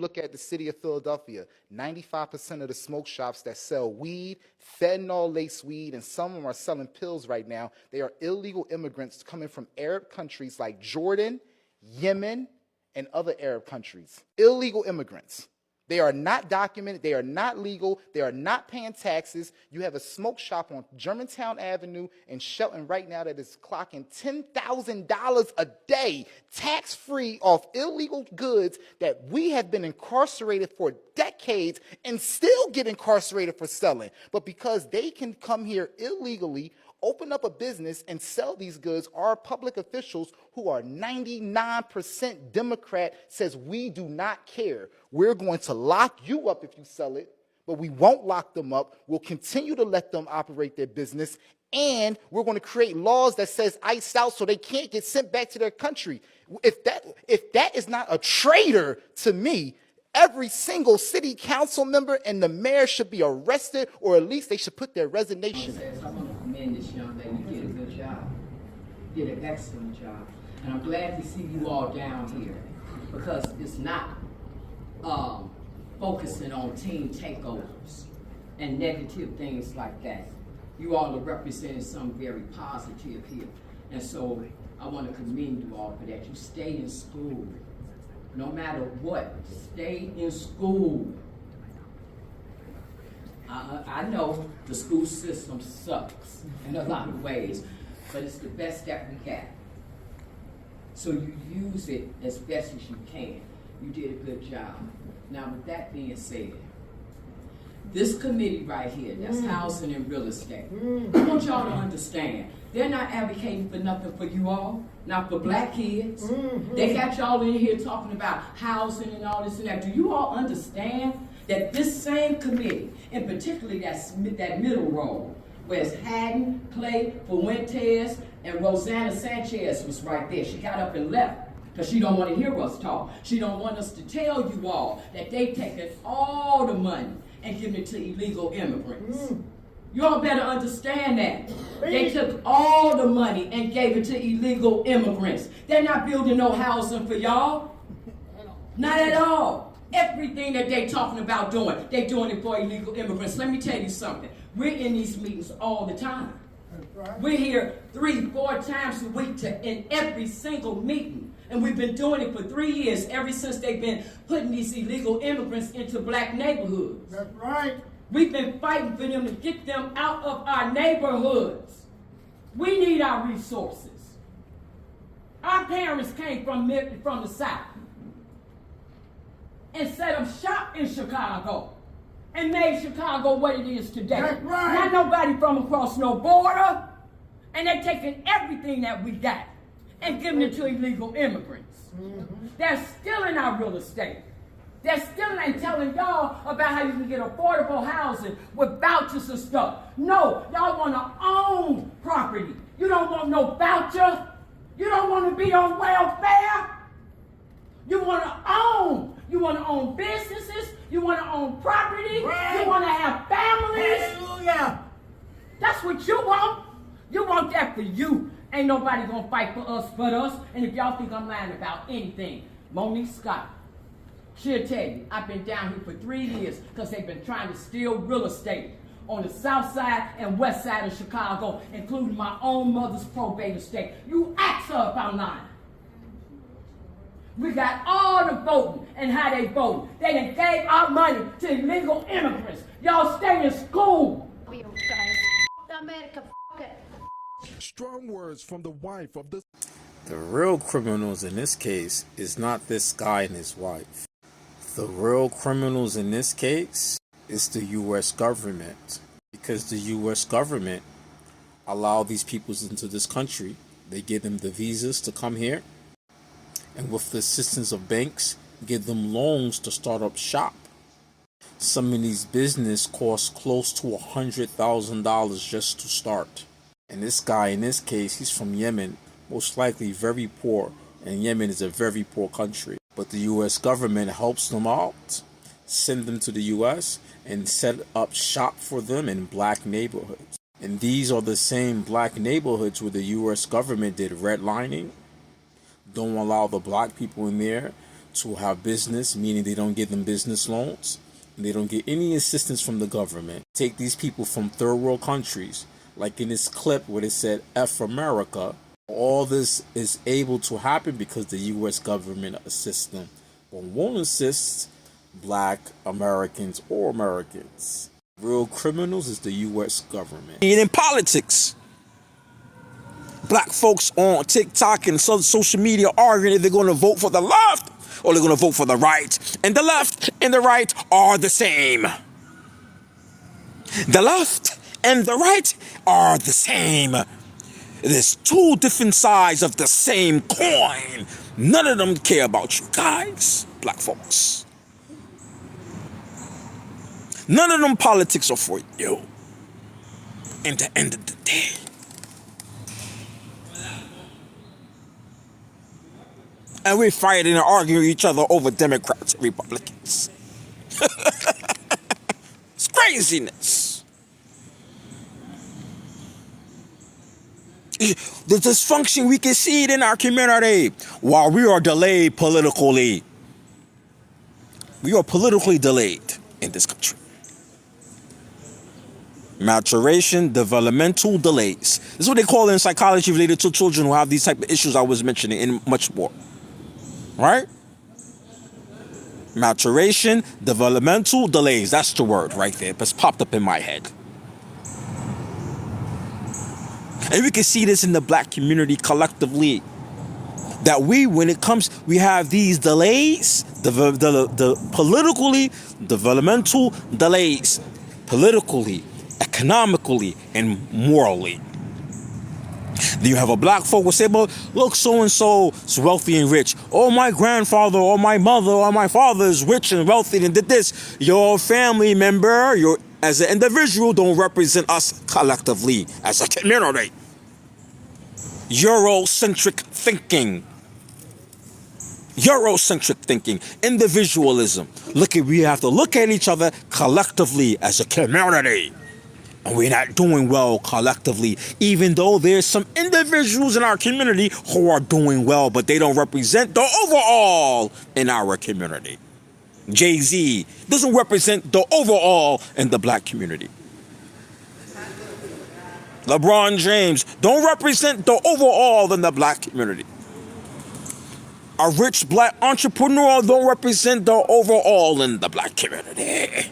Look at the city of Philadelphia. 95% of the smoke shops that sell weed, fentanyl-laced weed, and some of them are selling pills right now, they are illegal immigrants coming from Arab countries like Jordan, Yemen, and other Arab countries. Illegal immigrants. They are not documented, they are not legal, they are not paying taxes. You have a smoke shop on Germantown Avenue in Shelton right now that is clocking $10,000 a day, tax-free, off illegal goods that we have been incarcerated for decades and still get incarcerated for selling. But because they can come here illegally, open up a business and sell these goods, our public officials, who are 99% Democrat, says we do not care. We're going to lock you up if you sell it, but we won't lock them up. We'll continue to let them operate their business, and we're going to create laws that says iced out so they can't get sent back to their country. If that is not a traitor to me, every single city council member and the mayor should be arrested, or at least they should put their resignation in. I want to commend this young lady. You did a good job. You did an excellent job. And I'm glad to see you all down here, because it's not focusing on team takeovers and negative things like that. You all are representing something very positive here. And so I want to commend you all for that. You stay in school. No matter what, stay in school. I know the school system sucks in a lot of ways, but it's the best that we got. So you use it as best as you can. You did a good job. Now, with that being said, this committee right here, that's housing and real estate, I want y'all to understand, they're not advocating for nothing for you all, not for black kids. They got y'all in here talking about housing and all this and that. Do you all understand that this same committee, and particularly that middle row, where it's Haddon, Clay, Fuentes, and Rosanna Sanchez was right there. She got up and left because she don't want to hear us talk. She don't want us to tell you all that they taken all the money and giving it to illegal immigrants. You all better understand that. They took all the money and gave it to illegal immigrants. They're not building no housing for y'all. Not at all. Everything that they talking about doing, they doing it for illegal immigrants. Let me tell you something. We're in these meetings all the time. We're here 3-4 times a week in every single meeting. And we've been doing it for 3 years, ever since they've been putting these illegal immigrants into black neighborhoods. That's right. We've been fighting for them to get them out of our neighborhoods. We need our resources. Our parents came from the South and set up shop in Chicago and made Chicago what it is today. That's right. Not nobody from across no border, and they're taking everything that we got and giving it to illegal immigrants. They're stealing our real estate. They're stealing and telling y'all about how you can get affordable housing with vouchers and stuff. No, y'all want to own property. You don't want no voucher. You don't want to be on welfare. You want to own. You want to own businesses. You want to own property. Right. You want to have families. Hallelujah. That's what you want. You want that for you. Ain't nobody gonna fight for us but us. And if y'all think I'm lying about anything, Monique Scott, she'll tell you, I've been down here for 3 years because they've been trying to steal real estate on the south side and west side of Chicago, including my own mother's probate estate. You ask her if I'm lying. We got all the voting and how they vote. They done gave our money to illegal immigrants. Y'all stay in school. America, f it. Strong words from the wife of the... The real criminals in this case is not this guy and his wife. The real criminals in this case is the U.S. government. Because the U.S. government allow these people into this country. They give them the visas to come here. And with the assistance of banks, give them loans to start up shop. Some of these business cost close to $100,000 just to start. And this guy, in this case, he's from Yemen, most likely very poor, and Yemen is a very poor country. But the U.S. government helps them out, send them to the U.S., and set up shop for them in black neighborhoods. And these are the same black neighborhoods where the U.S. government did redlining, don't allow the black people in there to have business, meaning they don't give them business loans, and they don't get any assistance from the government. Take these people from third world countries, like in this clip where they said F America. All this is able to happen because the U.S. government assists them, but won't assist black Americans or Americans. Real criminals is the U.S. government. In politics, black folks on TikTok and social media arguing if they're going to vote for the left or they're going to vote for the right. And the left and the right are the same. The left and the right are the same. There's two different sides of the same coin. None of them care about you guys, black folks. None of them politics are for you. At the end of the day. And we're fighting and arguing with each other over Democrats and Republicans. It's craziness. The dysfunction, we can see it in our community while we are delayed politically. We are politically delayed in this country. Maturation, developmental delays. This is what they call it in psychology related to children who have these type of issues I was mentioning and much more. Right? Maturation, developmental delays. That's the word right there. It's popped up in my head. And we can see this in the black community collectively. That when it comes, we have these delays, the politically, developmental delays, politically, economically, and morally. Then you have a black folk will say, well, look, so-and-so is wealthy and rich. Oh, my grandfather or my mother or my father is rich and wealthy and did this. Your family member, as an individual, don't represent us collectively as a community. Eurocentric thinking. Eurocentric thinking. Individualism. We have to look at each other collectively as a community. And we're not doing well collectively, even though there's some individuals in our community who are doing well, but they don't represent the overall in our community. Jay-Z doesn't represent the overall in the black community. LeBron James don't represent the overall in the black community. A rich black entrepreneur don't represent the overall in the black community.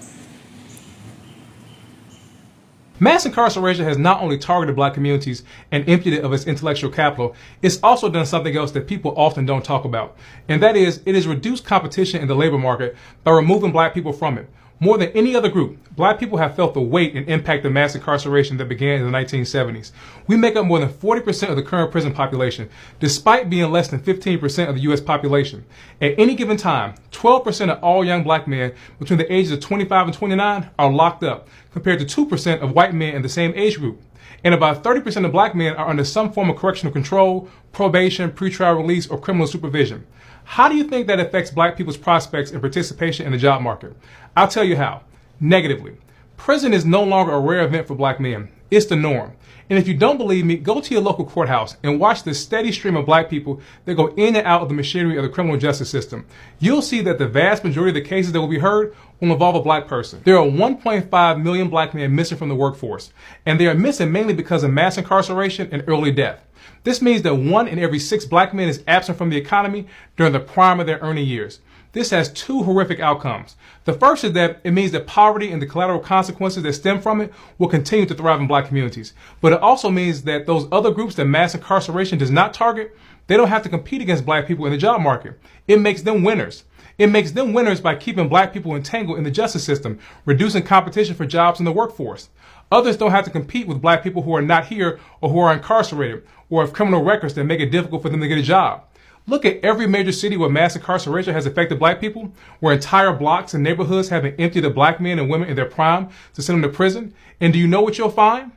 Mass incarceration has not only targeted black communities and emptied it of its intellectual capital, it's also done something else that people often don't talk about. And that is, it has reduced competition in the labor market by removing black people from it. More than any other group, black people have felt the weight and impact of mass incarceration that began in the 1970s. We make up more than 40% of the current prison population, despite being less than 15% of the U.S. population. At any given time, 12% of all young black men between the ages of 25 and 29 are locked up, compared to 2% of white men in the same age group. And about 30% of black men are under some form of correctional control, probation, pretrial release, or criminal supervision. How do you think that affects black people's prospects and participation in the job market? I'll tell you how. Negatively. Prison is no longer a rare event for black men. It's the norm. And if you don't believe me, go to your local courthouse and watch the steady stream of black people that go in and out of the machinery of the criminal justice system. You'll see that the vast majority of the cases that will be heard will involve a black person. There are 1.5 million black men missing from the workforce, and they are missing mainly because of mass incarceration and early death. This means that 1 in every 6 black men is absent from the economy during the prime of their earning years. This has 2 horrific outcomes. The first is that it means that poverty and the collateral consequences that stem from it will continue to thrive in black communities. But it also means that those other groups that mass incarceration does not target, they don't have to compete against black people in the job market. It makes them winners. It makes them winners by keeping black people entangled in the justice system, reducing competition for jobs in the workforce. Others don't have to compete with black people who are not here or who are incarcerated or have criminal records that make it difficult for them to get a job. Look at every major city where mass incarceration has affected black people, where entire blocks and neighborhoods have been emptied of black men and women in their prime to send them to prison. And do you know what you'll find?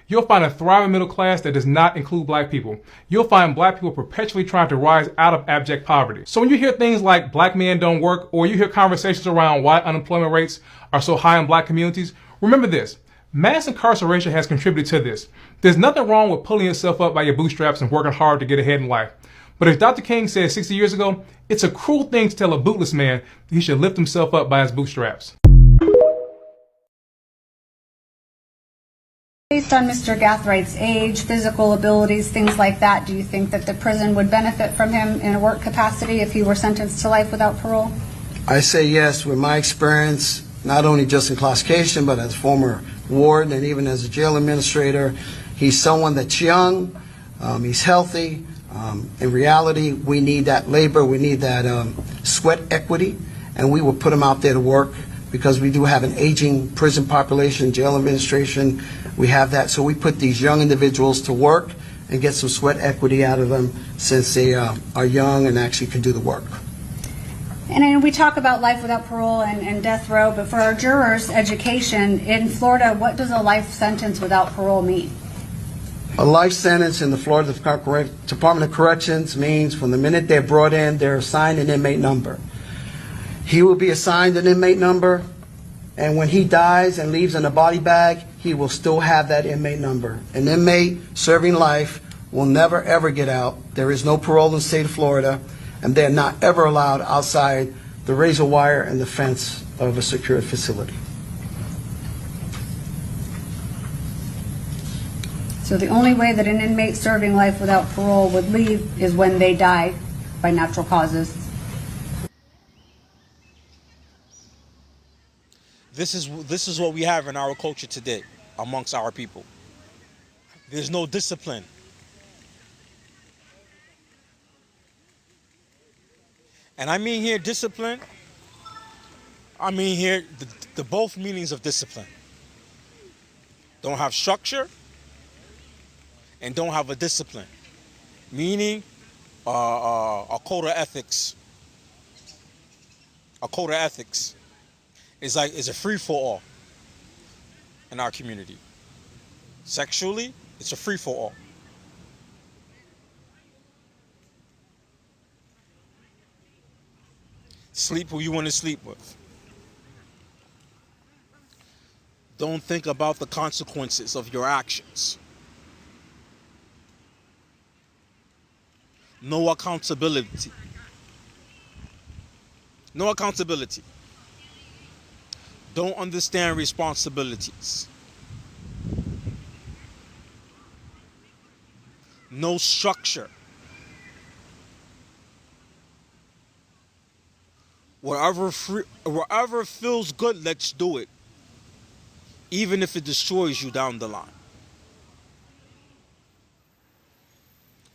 You'll find a thriving middle class that does not include black people. You'll find black people perpetually trying to rise out of abject poverty. So when you hear things like black men don't work, or you hear conversations around why unemployment rates are so high in black communities, remember this. Mass incarceration has contributed to this. There's nothing wrong with pulling yourself up by your bootstraps and working hard to get ahead in life. But as Dr. King said 60 years ago, it's a cruel thing to tell a bootless man that he should lift himself up by his bootstraps. Based on Mr. Gathrights' age, physical abilities, things like that, do you think that the prison would benefit from him in a work capacity if he were sentenced to life without parole? I say yes. With my experience, not only just in classification, but as former warden and even as a jail administrator, he's someone that's young, he's healthy. In reality, we need that labor, we need that sweat equity, and we will put him out there to work because we do have an aging prison population, jail administration. We have that, so we put these young individuals to work and get some sweat equity out of them since they are young and actually can do the work. And I know we talk about life without parole and death row, but for our jurors' education, in Florida, what does a life sentence without parole mean? A life sentence in the Florida Department of Corrections means from the minute they're brought in, they're assigned an inmate number. He will be assigned an inmate number, and when he dies and leaves in a body bag, he will still have that inmate number. An inmate serving life will never ever get out. There is no parole in the state of Florida, and they're not ever allowed outside the razor wire and the fence of a secured facility. So the only way that an inmate serving life without parole would leave is when they die by natural causes. This is what we have in our culture today amongst our people. There's no discipline. And I mean here discipline, I mean here the both meanings of discipline. Don't have structure and don't have a discipline. Meaning a code of ethics. A code of ethics is a free-for-all in our community. Sexually, it's a free-for-all. Sleep who you want to sleep with. Don't think about the consequences of your actions. No accountability. No accountability. Don't understand responsibilities. No structure. Wherever feels good, let's do it. Even if it destroys you down the line.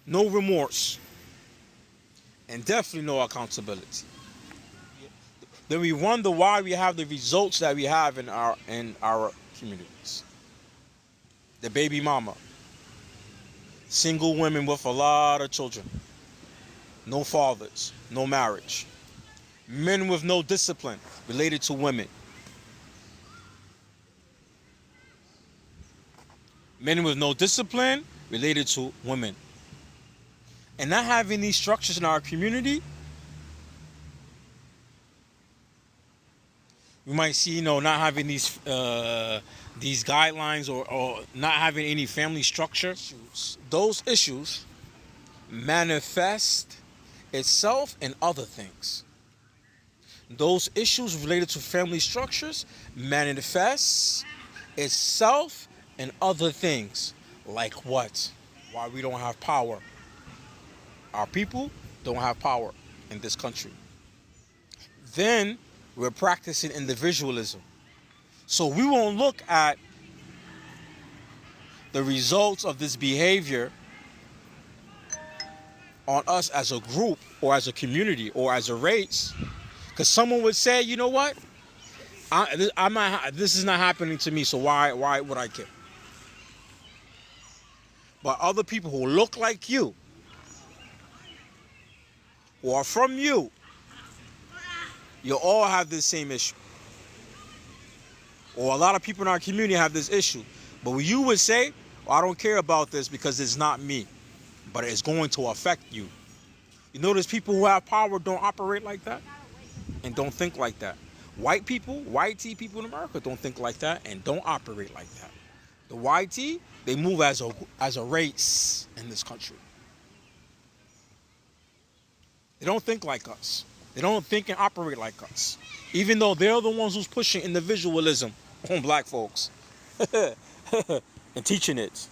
No remorse. And definitely no accountability. Then we wonder why we have the results that we have in our communities. The baby mama. Single women with a lot of children. No fathers. No marriage. Men with no discipline related to women. Men with no discipline related to women. And not having these structures in our community, we might see, not having these guidelines or not having any family structure. Those issues manifest itself in other things. Those issues related to family structures manifest itself in other things. Like what? Why we don't have power. Our people don't have power in this country. Then we're practicing individualism. So we won't look at the results of this behavior on us as a group or as a community or as a race. Because someone would say, you know what? This is not happening to me, so why would I care? But other people who look like you, who are from you all have this same issue. Or a lot of people in our community have this issue. But you would say, I don't care about this because it's not me. But it's going to affect you. You notice people who have power don't operate like that and don't think like that. White people, white people in America don't think like that and don't operate like that. The YT, they move as a race in this country. They don't think like us. They don't think and operate like us. Even though they're the ones who's pushing individualism on black folks and teaching it.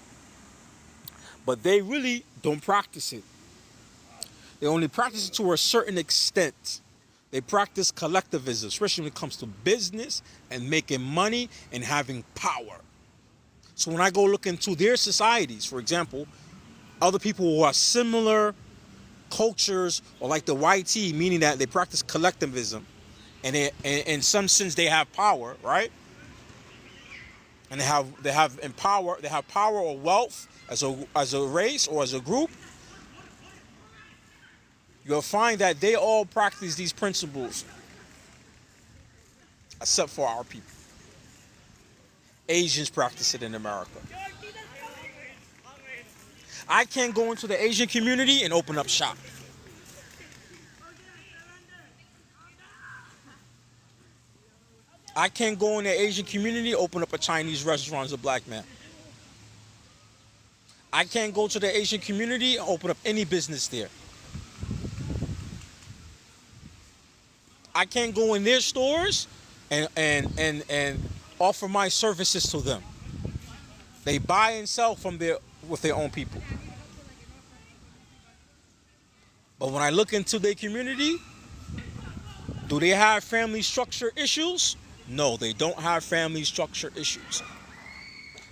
But they really don't practice it. They only practice it to a certain extent. They practice collectivism, especially when it comes to business and making money and having power. So when I go look into their societies, for example, other people who are similar cultures or like the YT, meaning that they practice collectivism and in some sense they have power, right? And they have power or wealth as a race or as a group. You'll find that they all practice these principles except for our people. Asians practice it in America. I can't go into the Asian community and open up shop. I can't go in the Asian community, open up a Chinese restaurant as a black man. I can't go to the Asian community and open up any business there. I can't go in their stores and offer my services to them. They buy and sell with their own people. But when I look into their community, do they have family structure issues? No, they don't have family structure issues.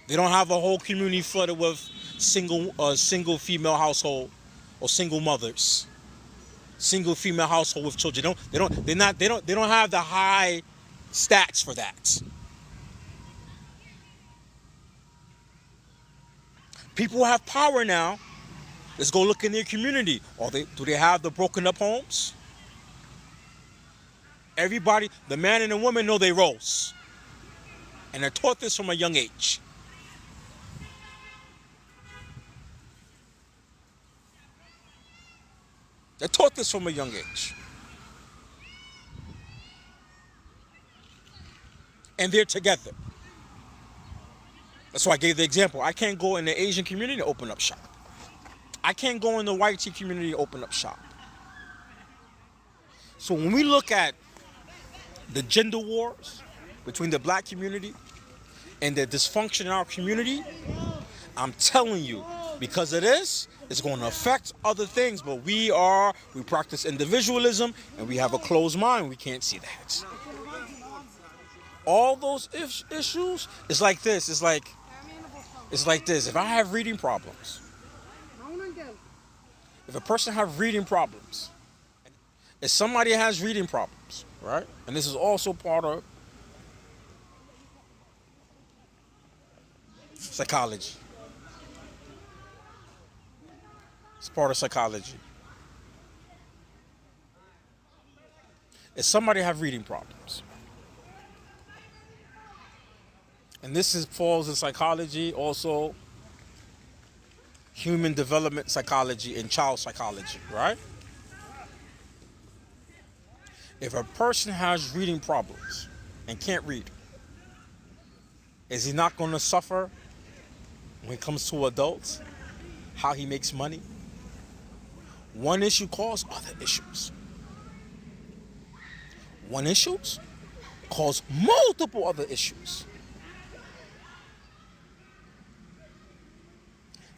They don't have a whole community flooded with single female household or single mothers. Single female household with children. They don't have the high stats for that. People have power now. Let's go look in their community. Do they have the broken up homes? Everybody, the man and the woman know their roles. And they're taught this from a young age. They're taught this from a young age. And they're together. That's why I gave the example. I can't go in the Asian community to open up shop. I can't go in the white community to open up shop. So when we look at the gender wars between the black community and the dysfunction in our community, I'm telling you, because of this, it's going to affect other things, but we practice individualism and we have a closed mind. We can't see that. All those issues, it's like this. It's like this. If I have reading problems, if a person has reading problems, if somebody has reading problems, right? And this is also part of psychology. It's part of psychology. If somebody have reading problems, and this falls in psychology, also human development psychology and child psychology, right? If a person has reading problems and can't read, is he not going to suffer when it comes to adults? How he makes money? One issue causes other issues. One issue causes multiple other issues.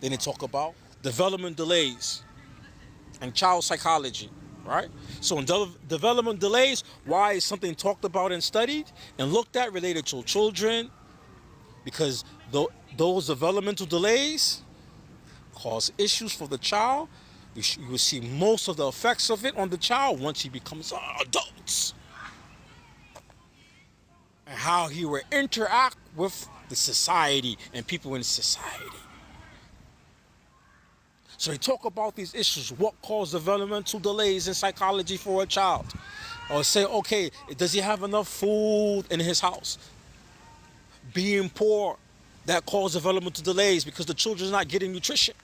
Then they talk about development delays and child psychology, right? So in development delays, why is something talked about and studied and looked at related to children? Because those developmental delays cause issues for the child. You will see most of the effects of it on the child once he becomes adults. And how he will interact with the society and people in society. So they talk about these issues. What causes developmental delays in psychology for a child? Or say, okay, does he have enough food in his house? Being poor, that causes developmental delays because the children's not getting nutrition.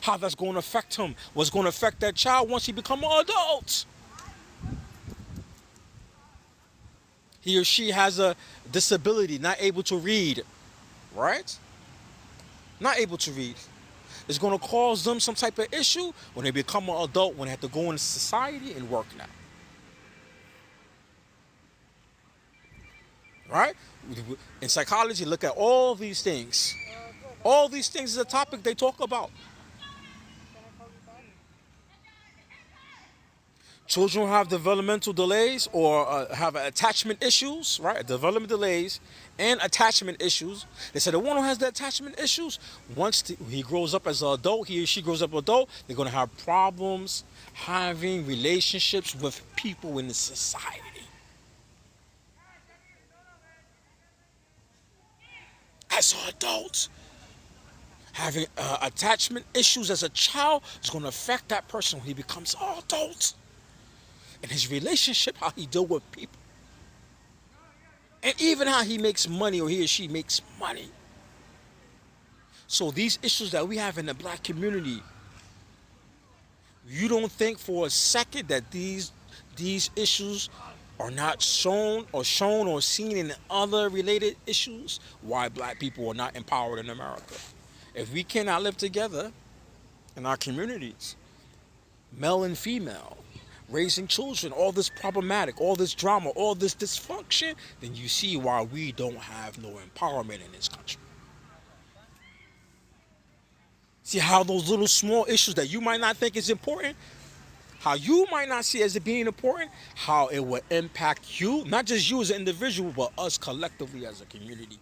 How that's going to affect him? What's going to affect that child once he becomes an adult? He or she has a disability, not able to read, right? Not able to read. is going to cause them some type of issue when they become an adult, when they have to go into society and work now. Right? In psychology, look at all these things. All these things is a topic they talk about. Children who have developmental delays or have attachment issues, right? Development delays and attachment issues. They said the one who has the attachment issues, once he grows up as an adult, he or she grows up adult, they're going to have problems having relationships with people in the society. As an adult, having attachment issues as a child is going to affect that person when he becomes an adult. And his relationship, how he deal with people. And even how he makes money or he or she makes money. So these issues that we have in the black community, you don't think for a second that these issues are not shown or seen in other related issues? Why black people are not empowered in America? If we cannot live together in our communities, male and female, raising children, all this problematic, all this drama, all this dysfunction, then you see why we don't have no empowerment in this country. See how those little small issues that you might not think is important, how you might not see as it being important, how it will impact you, not just you as an individual, but us collectively as a community.